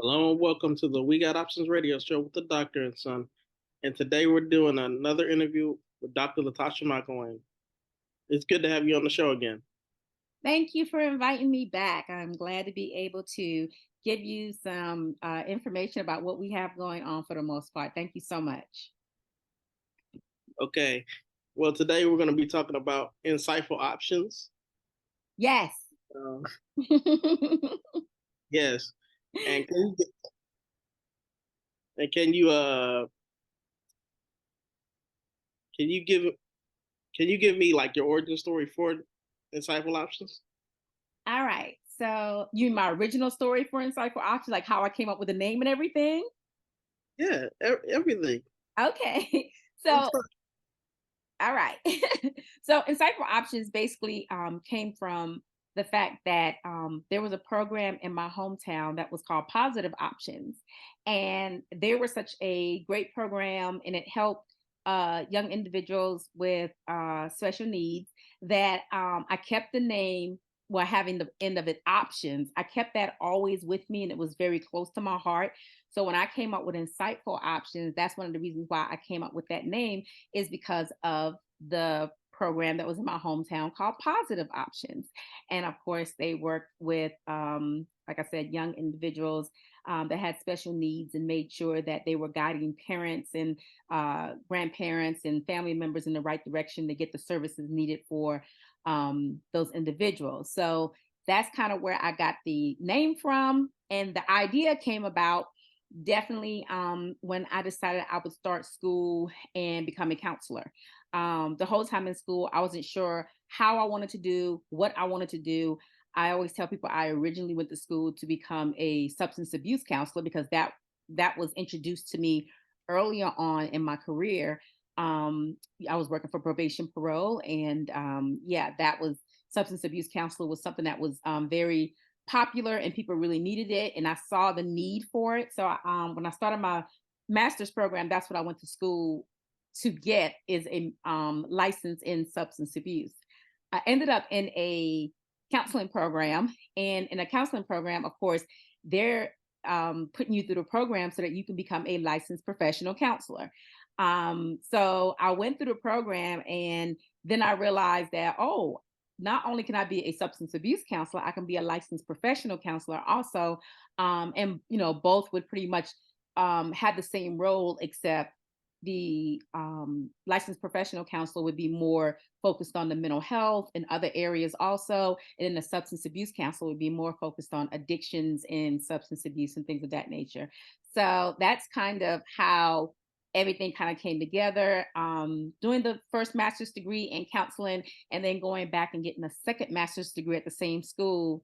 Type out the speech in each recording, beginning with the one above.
Hello and welcome to the We Got Options radio show with the doctor and son. And today we're doing another interview with Dr. Latasha McElwain. It's good to have you on the show again. Thank you for inviting me back. I'm glad to be able to give you some information about what we have going on for the most part. Thank you so much. Okay. Well, today we're going to be talking about insightful options. Yes. Uh, yes. And and can you give me like your origin story for insightful options? All right. So, my original story for Insightful Options, like how I came up with the name and everything. Yeah, everything. Okay. I'm So, sorry. all right. So, Insightful Options basically came from the fact that there was a program in my hometown that was called Positive Options. And they were such a great program, and it helped young individuals with special needs that I kept the name. Well, having the end of it options, I kept that always with me, and it was very close to my heart. So when I came up with Insightful Options, that's one of the reasons why I came up with that name, is because of the program that was in my hometown called Positive Options. And of course, they worked with, like I said, young individuals that had special needs, and made sure that they were guiding parents and grandparents and family members in the right direction to get the services needed for those individuals. So that's kind of where I got the name from. And the idea came about definitely when I decided I would start school and become a counselor. The whole time in school, I wasn't sure how I wanted to do, what I wanted to do. I always tell people I originally went to school to become a substance abuse counselor, because that was introduced to me earlier on in my career. I was working for probation parole, and yeah, that was substance abuse counselor was something that was very popular, and people really needed it, and I saw the need for it. So when I started my master's program, that's what I went to school to get, is a license in substance abuse. I ended up in a counseling program, and in a counseling program, of course, they're putting you through the program so that you can become a licensed professional counselor. So I went through the program, and then I realized that, oh, not only can I be a substance abuse counselor, I can be a licensed professional counselor also. And both would pretty much have the same role, except the licensed professional counselor would be more focused on the mental health and other areas also. And then the substance abuse counselor would be more focused on addictions and substance abuse and things of that nature. So that's kind of how everything kind of came together. Doing the first master's degree in counseling, and then going back and getting a second master's degree at the same school,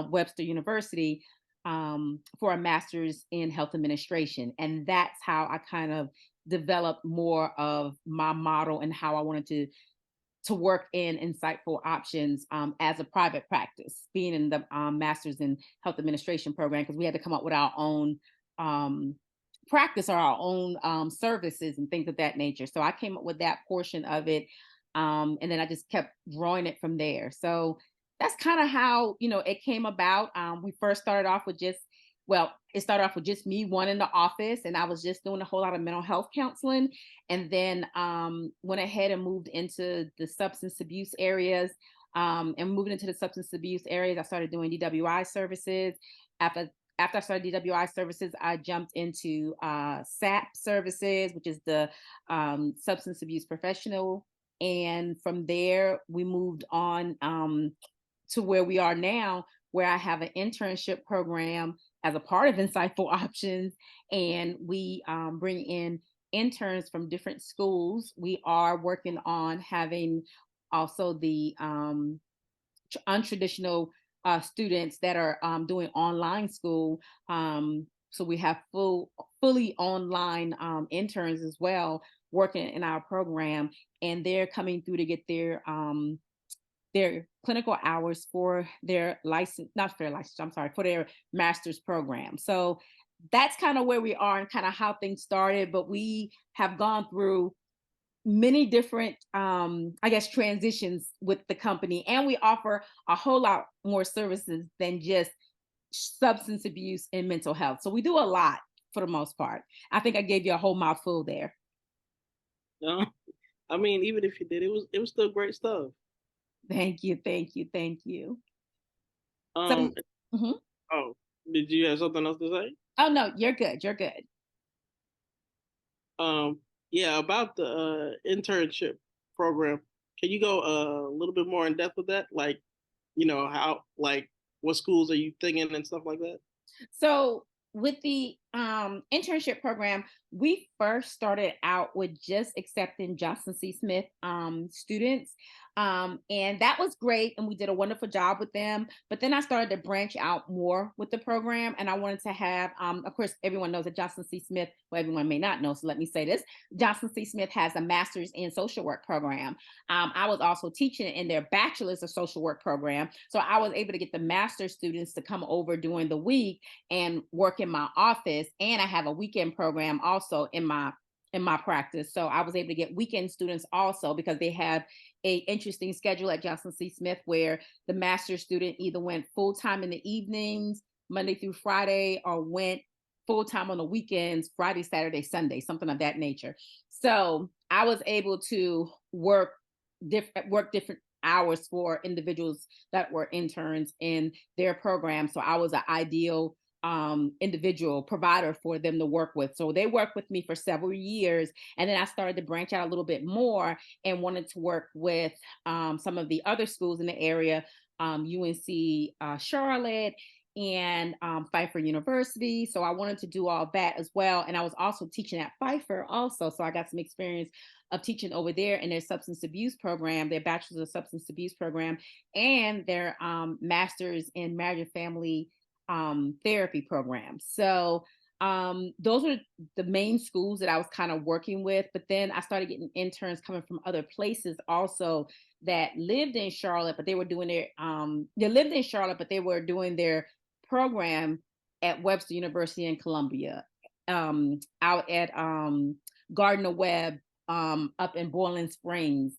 Webster University, for a master's in health administration. And that's how I kind of developed more of my model and how I wanted to work in Insightful Options as a private practice, being in the master's in health administration program, because we had to come up with our own practice, or our own services and things of that nature. So I came up with that portion of it. And then I just kept growing it from there. So that's kind of how, it came about. We first started off with it started off with just me, one in the office, and I was just doing a whole lot of mental health counseling. And then went ahead and moved into the substance abuse areas. And moving into the substance abuse areas, I started doing DWI services. After I started DWI services, I jumped into SAP services, which is the substance abuse professional. And from there, we moved on to where we are now, where I have an internship program as a part of Insightful Options. And we bring in interns from different schools. We are working on having also the untraditional students that are doing online school. So we have fully online interns as well, working in our program, and they're coming through to get their clinical hours for their license, not for their license, I'm sorry, for their master's program. So that's kind of where we are and kind of how things started. But we have gone through many different transitions with the company, and we offer a whole lot more services than just substance abuse and mental health. So we do a lot for the most part. I think I gave you a whole mouthful there. No, I mean, even if you did, it was still great stuff. Thank you, thank you, thank you. So, Um, mhm. oh, did you have something else to say? Oh no, you're good. You're good. Um, yeah, about the internship program. Can you go a little bit more in depth with that? Like, how, like, what schools are you thinking and stuff like that? So with the internship program, we first started out with just accepting Johnson C. Smith students. And that was great. And we did a wonderful job with them. But then I started to branch out more with the program. And I wanted to have, of course, everyone knows that Johnson C. Smith, well, everyone may not know. So let me say this: Johnson C. Smith has a master's in social work program. I was also teaching in their bachelor's of social work program. So I was able to get the master's students to come over during the week and work in my office, and I have a weekend program also in my practice. So I was able to get weekend students also because they have a interesting schedule at Johnson C. Smith where the master's student either went full time in the evenings Monday through Friday, or went full time on the weekends Friday, Saturday, Sunday, something of that nature. So I was able to work different hours for individuals that were interns in their program. So I was an ideal individual provider for them to work with. So they worked with me for several years. And then I started to branch out a little bit more and wanted to work with some of the other schools in the area, UNC Charlotte and Pfeiffer University. So I wanted to do all that as well. And I was also teaching at Pfeiffer also. So I got some experience of teaching over there in their substance abuse program, their bachelor's of substance abuse program, and their master's in marriage and family therapy program. So those are the main schools that I was kind of working with. But then I started getting interns coming from other places also that lived in Charlotte, but they were doing they lived in Charlotte, but they were doing their program at Webster University in Columbia, out at Gardner Webb, up in Boiling Springs.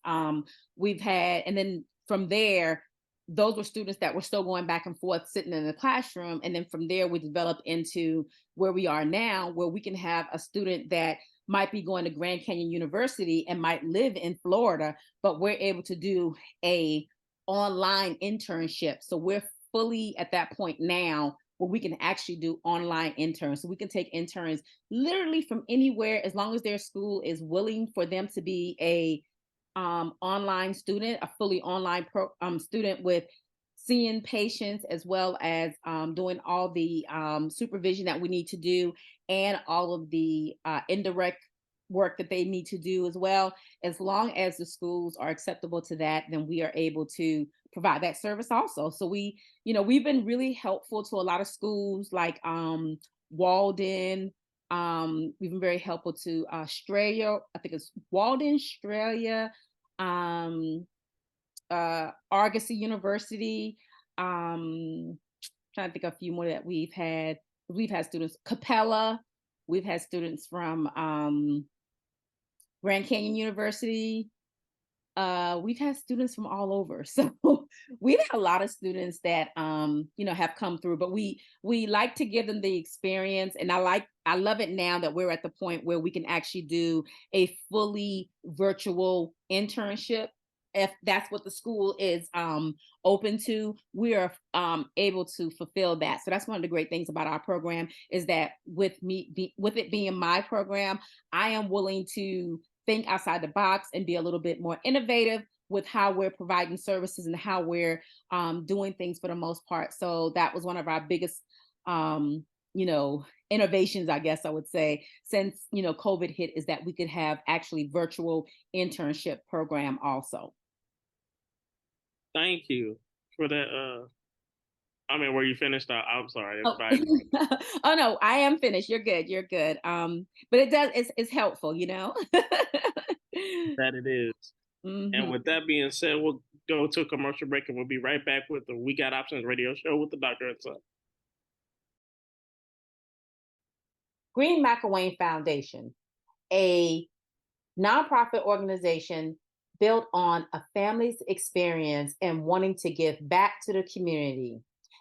We've had, and then from there, those were students that were still going back and forth sitting in the classroom. And then from there, we developed into where we are now, where we can have a student that might be going to Grand Canyon University and might live in Florida, but we're able to do a online internship. So we're fully at that point now where we can actually do online interns. So we can take interns literally from anywhere, as long as their school is willing for them to be a online student, a fully online student with seeing patients as well as doing all the supervision that we need to do, and all of the indirect work that they need to do as well. As long as the schools are acceptable to that, then we are able to provide that service also. So we've been really helpful to a lot of schools like Walden. We've been very helpful to Australia. I think it's Walden, Australia, um, Argosy University. Trying to think of a few more that we've had. We've had students, Capella. We've had students from Grand Canyon University. We've had students from all over. So we've had a lot of students that have come through, but we like to give them the experience. And I love it now that we're at the point where we can actually do a fully virtual internship. If that's what the school is open to, we are able to fulfill that. So that's one of the great things about our program, is that with it being my program, I am willing to think outside the box and be a little bit more innovative with how we're providing services and how we're doing things for the most part. So that was one of our biggest, innovations, I guess I would say, since, COVID hit, is that we could have actually virtual internship program also. Thank you for that. I mean, were you finished? I'm sorry if Oh. I. Oh no, I am finished. You're good. You're good. But it's helpful, That it is. And Mhm. with that being said, we'll go to a commercial break and we'll be right back with the We Got Options radio show with the doctor and son. Green McElwain Foundation, a nonprofit organization built on a family's experience and wanting to give back to the community.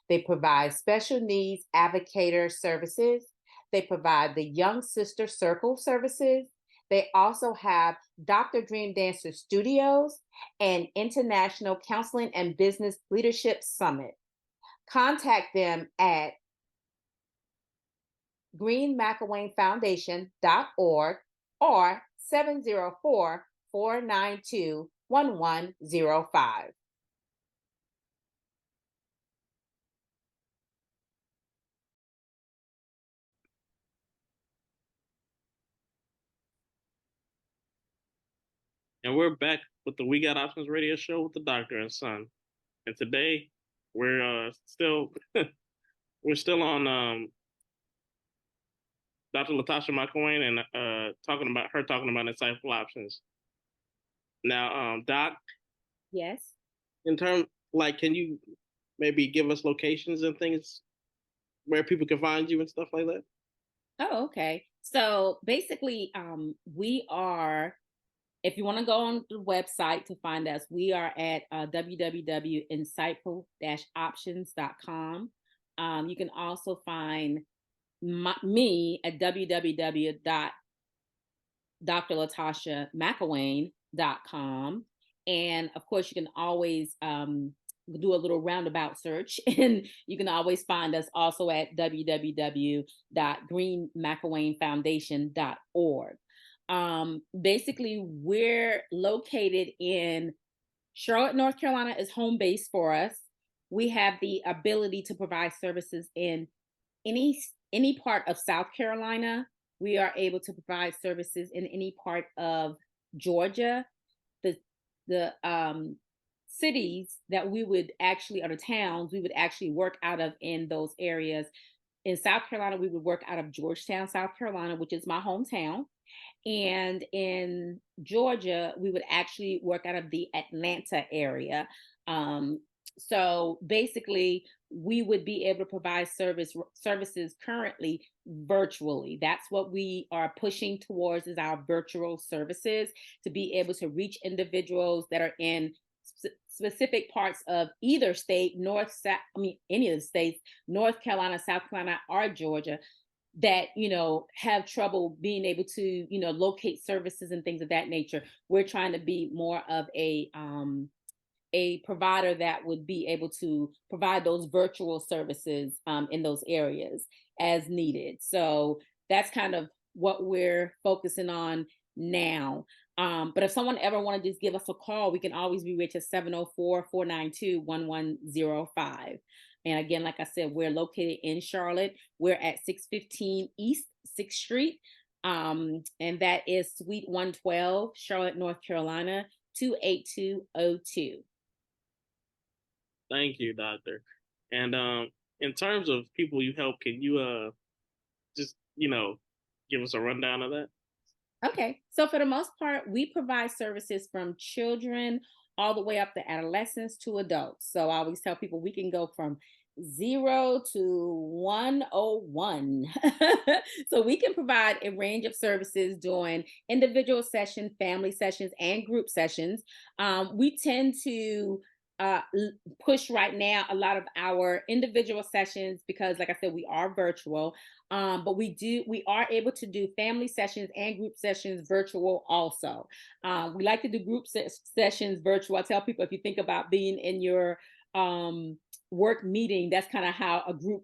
They provide special needs advocator services. They provide the Young Sister Circle services. They also have Dr. Dream Dancer Studios and International Counseling and Business Leadership Summit. Contact them at greenmcilwainfoundation.org or 704-492-1105. And we're back with the We Got Options radio show with the doctor and son. And today we're still we're still on Dr. Latasha McElwain and talking about insightful options. Now, Doc, Yes. in terms like, can you maybe give us locations and things where people can find you and stuff like that? Oh, okay. So basically, we are, if you want to go on the website to find us, we are at www.insightful-options.com. You can also find me at www.drlatashamcilwain.com. And of course, you can always do a little roundabout search, and you can always find us also at www.greenmcilwainfoundation.org. Basically, we're located in Charlotte, North Carolina is home base for us. We have the ability to provide services in any part of South Carolina. We are able to provide services in any part of Georgia. The cities that we would actually, or the towns we would actually work out of in those areas. In South Carolina, we would work out of Georgetown, South Carolina, which is my hometown. And in Georgia, we would actually work out of the Atlanta area. So basically, we would be able to provide services currently virtually. That's what we are pushing towards, is our virtual services, to be able to reach individuals that are in specific parts of either state, any of the states, North Carolina, South Carolina, or Georgia, that have trouble being able to locate services and things of that nature. We're trying to be more of a provider that would be able to provide those virtual services in those areas as needed. So that's kind of what we're focusing on now. But if someone ever want to just give us a call, we can always be reached at 704-492-1105. And again, like I said, we're located in Charlotte. We're at 615 East 6th Street. And that is Suite 112, Charlotte, North Carolina, 28202. Thank you, doctor. And in terms of people you help, can you just give us a rundown of that? Okay, so for the most part, we provide services from children all the way up to adolescents to adults. So I always tell people we can go from 0 to 101. So we can provide a range of services during individual sessions, family sessions, and group sessions. We tend to push right now a lot of our individual sessions because, like I said, we are virtual. But we are able to do family sessions and group sessions virtual also. We like to do group sessions virtual. I tell people, if you think about being in your work meeting, that's kind of how a group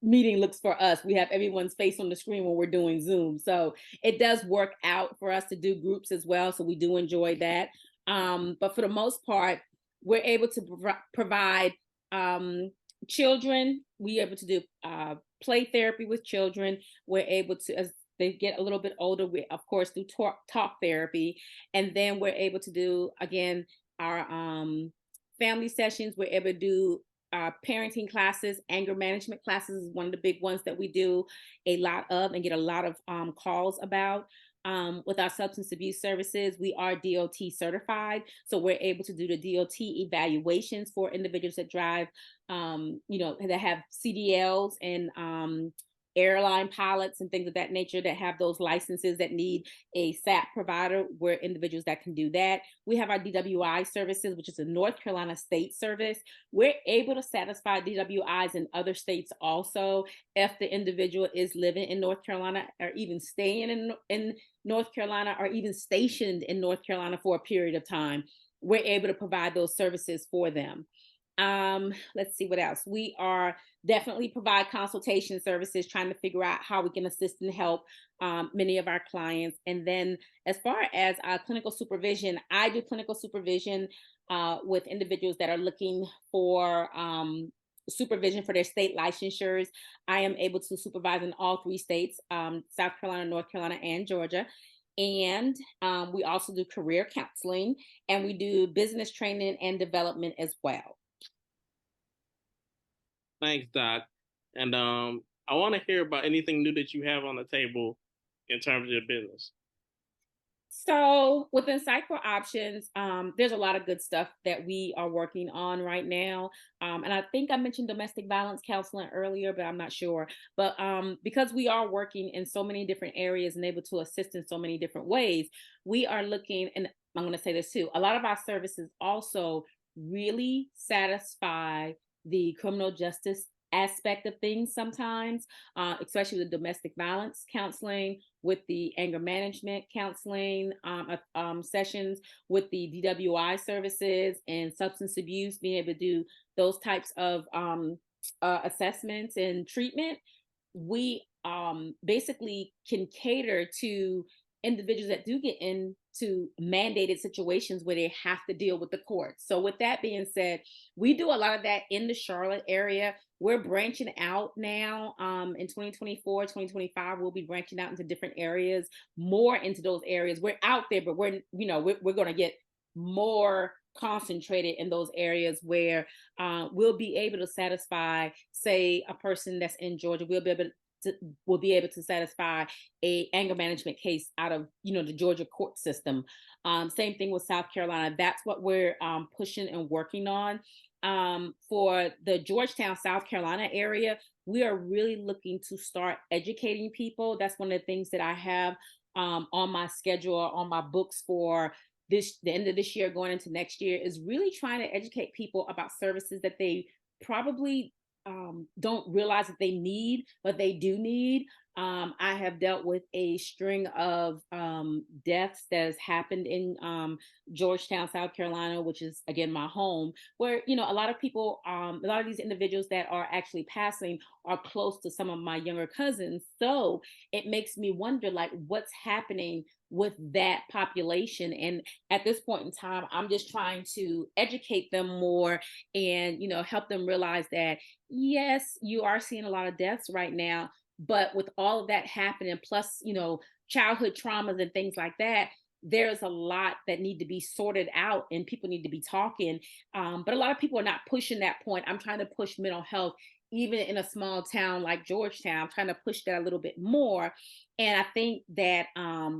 meeting looks for us. We have everyone's face on the screen when we're doing Zoom. So it does work out for us to do groups as well. So we do enjoy that. But for the most part, we're able to provide children. We're able to do play therapy with children. We're able to, as they get a little bit older, we of course do talk therapy. And then we're able to do, again, our family sessions. We're able to do parenting classes. Anger management classes is one of the big ones that we do a lot of and get a lot of calls about. With our substance abuse services, we are DOT certified. So we're able to do the DOT evaluations for individuals that drive, that have CDLs airline pilots and things of that nature that have those licenses that need a SAP provider. We're individuals that can do that. We have our DWI services, which is a North Carolina state service. We're able to satisfy DWIs in other states also if the individual is living in North Carolina or even staying in North Carolina or even stationed in North Carolina for a period of time. We're able to provide those services for them. Let's see what else. We are definitely provide consultation services, trying to figure out how we can assist and help many of our clients. And then as far as clinical supervision, I do clinical supervision with individuals that are looking for supervision for their state licensures. I am able to supervise in all three states, South Carolina, North Carolina, and Georgia. And we also do career counseling, and we do business training and development as well. Thanks, Doc. And I want to hear about anything new that you have on the table in terms of your business. So within Insightful Options, there's a lot of good stuff that we are working on right now. And I think I mentioned domestic violence counseling earlier, but I'm not sure. But because we are working in so many different areas and able to assist in so many different ways, we are looking, and I'm going to say this too, a lot of our services also really satisfy the criminal justice aspect of things sometimes, especially with domestic violence counseling, with the anger management counseling sessions, with the DWI services and substance abuse, being able to do those types of assessments and treatment. We basically can cater to individuals that do get into mandated situations where they have to deal with the courts. So with that being said, we do a lot of that in the Charlotte area. We're branching out now in 2024, 2025. We'll be branching out into different areas, more into those areas. We're out there, but we're going to get more concentrated in those areas where we'll be able to satisfy, say, a person that's in Georgia. We'll be able to satisfy a anger management case out of the Georgia court system. Same thing with South Carolina. That's what we're pushing and working on. For the Georgetown, South Carolina area, we are really looking to start educating people. That's one of the things that I have on my schedule, on my books for the end of this year, going into next year, is really trying to educate people about services that they probably don't realize that they need, but they do need. I have dealt with a string of deaths that has happened in Georgetown, South Carolina, which is again my home, where a lot of people, a lot of these individuals that are actually passing are close to some of my younger cousins. So it makes me wonder, like, what's happening with that population. And at this point in time, I'm just trying to educate them more and help them realize that yes, you are seeing a lot of deaths right now, but with all of that happening, plus childhood traumas and things like that, there's a lot that need to be sorted out and people need to be talking. But a lot of people are not pushing that point. I'm trying to push mental health even in a small town like Georgetown. I'm trying to push that a little bit more. And I think that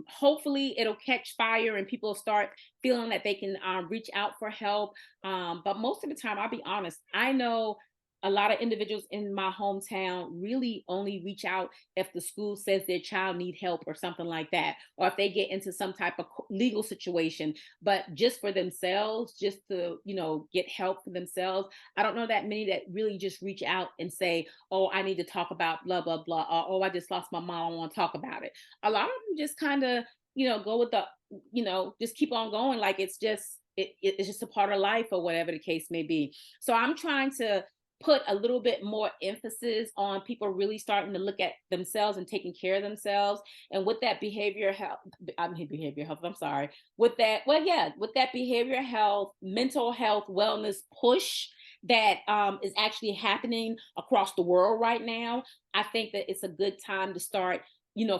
hopefully it'll catch fire and people start feeling that they can reach out for help. But most of the time, I'll be honest, I know a lot of individuals in my hometown really only reach out if the school says their child need help or something like that, or if they get into some type of legal situation. But just for themselves, just to get help for themselves, I don't know that many that really just reach out and say, oh, I need to talk about blah blah blah, or oh, I just lost my mom, I want to talk about it. A lot of them just kind of go with the just keep on going, like it's just it's just a part of life or whatever the case may be. So I'm trying to put a little bit more emphasis on people really starting to look at themselves and taking care of themselves. And with that behavioral health, with that behavioral health, mental health, wellness push that is actually happening across the world right now, I think that it's a good time to start,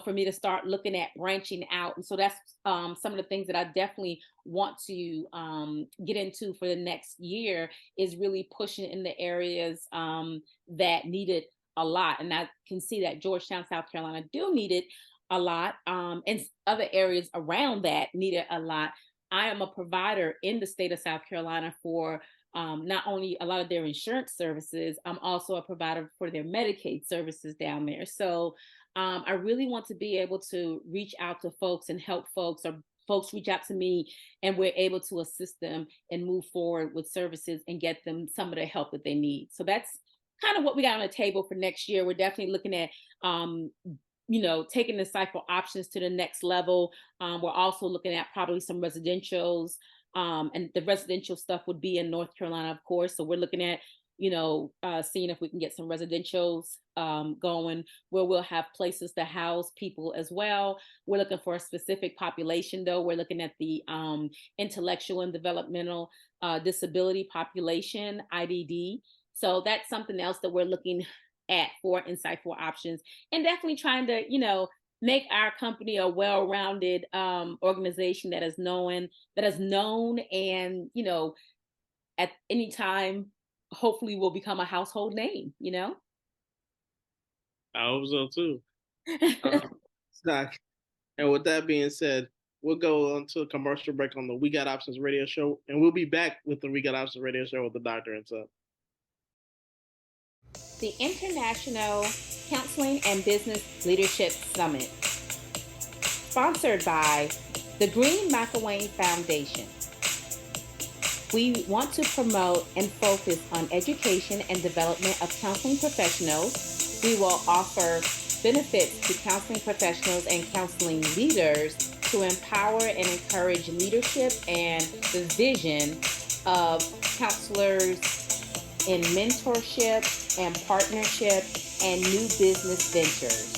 for me to start looking at branching out. And so that's some of the things that I definitely want to get into for the next year, is really pushing in the areas that need it a lot. And I can see that Georgetown, South Carolina do need it a lot, and other areas around that need it a lot. I am a provider in the state of South Carolina for not only a lot of their insurance services, I'm also a provider for their Medicaid services down there. So I really want to be able to reach out to folks and help folks, or folks reach out to me and we're able to assist them and move forward with services and get them some of the help that they need. So that's kind of what we got on the table for next year. We're definitely looking at taking the cycle options to the next level. We're also looking at probably some residentials, and the residential stuff would be in North Carolina, of course. So we're looking at, seeing if we can get some residentials going where we'll have places to house people as well. We're looking for a specific population, though. We're looking at the intellectual and developmental disability population, IDD. So that's something else that we're looking at for insightful options, and definitely trying to, make our company a well-rounded organization that is known and, at any time, hopefully will become a household name. I hope so too. Stock. And with that being said, we'll go on to a commercial break on the We Got Options radio show, and we'll be back with the We Got Options radio show with the doctor and stuff. The International Counseling and Business Leadership Summit, sponsored by the Green McElwain Foundation. We want to promote and focus on education and development of counseling professionals. We will offer benefits to counseling professionals and counseling leaders to empower and encourage leadership and the vision of counselors in mentorship and partnership and new business ventures.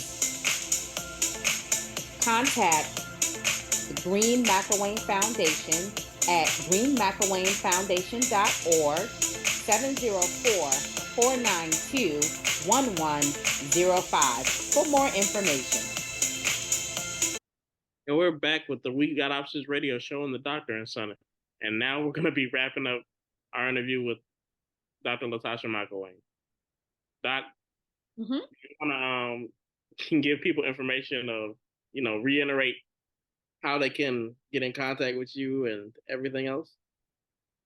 Contact the Green McElwain Foundation at greenmcElwainfoundation.org, 704-492-1105 for more information. And we're back with the We Got Options radio show and the doctor and son. And now we're going to be wrapping up our interview with Dr. Latasha McElwain. Doc, you want to give people information of, reiterate how they can get in contact with you and everything else?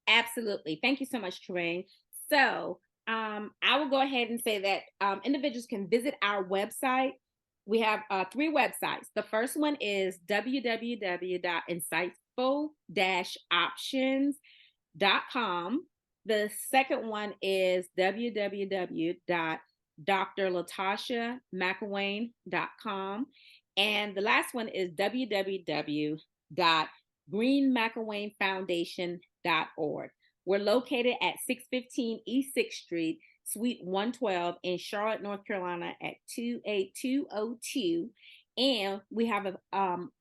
Absolutely. Thank you so much, Terrain. So I will go ahead and say that individuals can visit our website. We have 3 websites. The first one is www.insightful-options.com. The second one is www.drlatashamacelwain.com. And the last one is www.greenmcElwainfoundation.org. We're located at 615 East 6th Street, Suite 112 in Charlotte, North Carolina at 28202. And we have an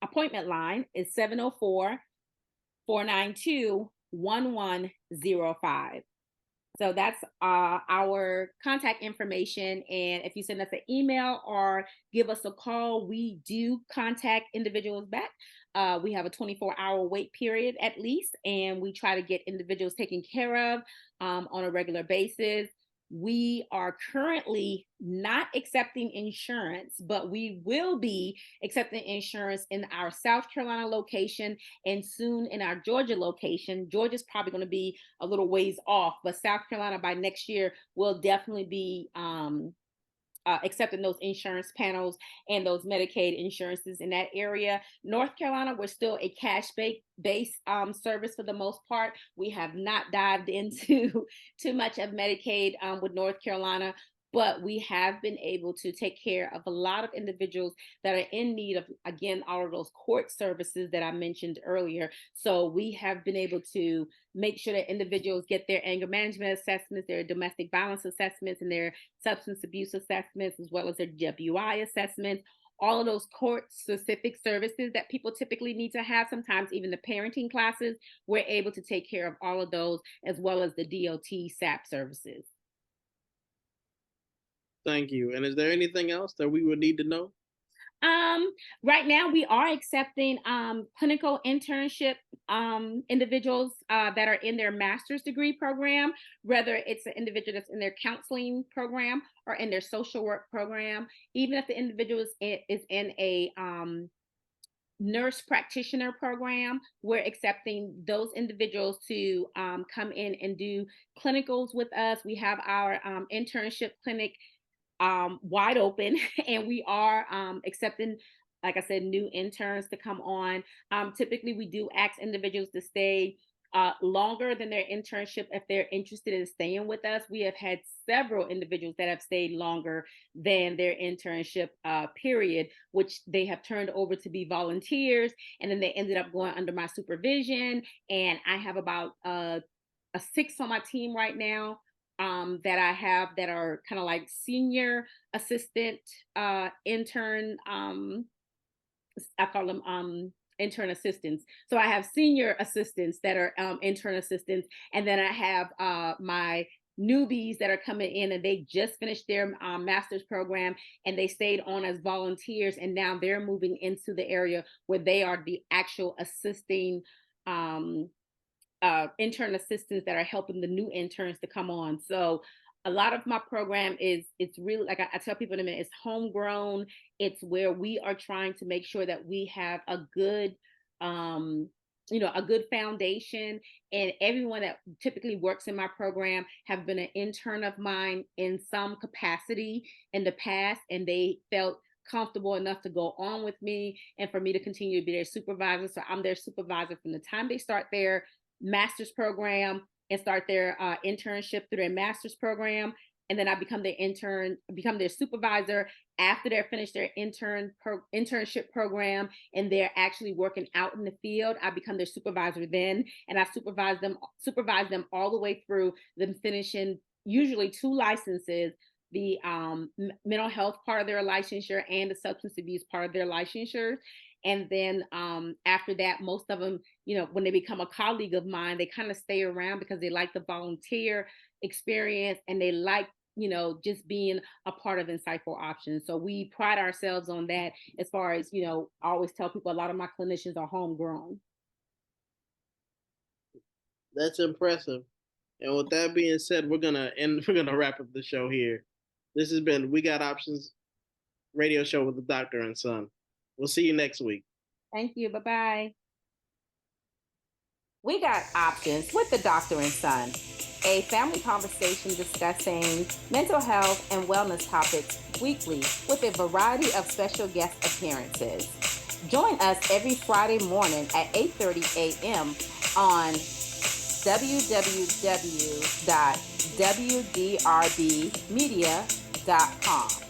appointment line. It's 704-492-1105. So that's our contact information. And if you send us an email or give us a call, we do contact individuals back. We have a 24-hour wait period at least, and we try to get individuals taken care of on a regular basis. We are currently not accepting insurance, but we will be accepting insurance in our South Carolina location and soon in our Georgia location. Georgia's probably going to be a little ways off, but South Carolina by next year will definitely be accepting those insurance panels and those Medicaid insurances in that area. North Carolina, we're still a cash-based service for the most part. We have not dived into too much of Medicaid with North Carolina, but we have been able to take care of a lot of individuals that are in need of, again, all of those court services that I mentioned earlier. So we have been able to make sure that individuals get their anger management assessments, their domestic violence assessments, and their substance abuse assessments, as well as their WI assessments. All of those court-specific services that people typically need to have, sometimes even the parenting classes, we're able to take care of all of those, as well as the DOT SAP services. Thank you. And is there anything else that we would need to know? Right now we are accepting clinical internship individuals that are in their master's degree program, whether it's an individual that's in their counseling program or in their social work program. Even if the individual is in a nurse practitioner program. We're accepting those individuals to come in and do clinicals with us. We have our internship clinic wide open, and we are accepting, like I said, new interns to come on. Typically, we do ask individuals to stay longer than their internship if they're interested in staying with us. We have had several individuals that have stayed longer than their internship period, which they have turned over to be volunteers, and then they ended up going under my supervision. And I have about a 6 on my team right now that I have that are kind of like senior assistant intern. I call them intern assistants. So I have senior assistants that are intern assistants, and then I have my newbies that are coming in and they just finished their master's program and they stayed on as volunteers, and now they're moving into the area where they are the actual assisting intern assistants that are helping the new interns to come on. So a lot of my program it's really, like I tell people in a minute, it's homegrown. It's where we are trying to make sure that we have a good a good foundation, and everyone that typically works in my program have been an intern of mine in some capacity in the past, and they felt comfortable enough to go on with me and for me to continue to be their supervisor. So I'm their supervisor from the time they start their master's program and start their internship through their master's program. And then I become their supervisor after they're finished their internship program and they're actually working out in the field. I become their supervisor then, and I supervise them all the way through them finishing usually 2 licenses, the mental health part of their licensure and the substance abuse part of their licensure. And then after that, most of them, when they become a colleague of mine, they kind of stay around because they like the volunteer experience and they like, just being a part of Insightful Options. So we pride ourselves on that as far as, I always tell people a lot of my clinicians are homegrown. That's impressive. And with that being said, we're gonna wrap up the show here. This has been We Got Options radio show with the doctor and son. We'll see you next week. Thank you. Bye-bye. We Got Options with the doctor and son, a family conversation discussing mental health and wellness topics weekly with a variety of special guest appearances. Join us every Friday morning at 8:30 a.m. on www.wdrbmedia.com.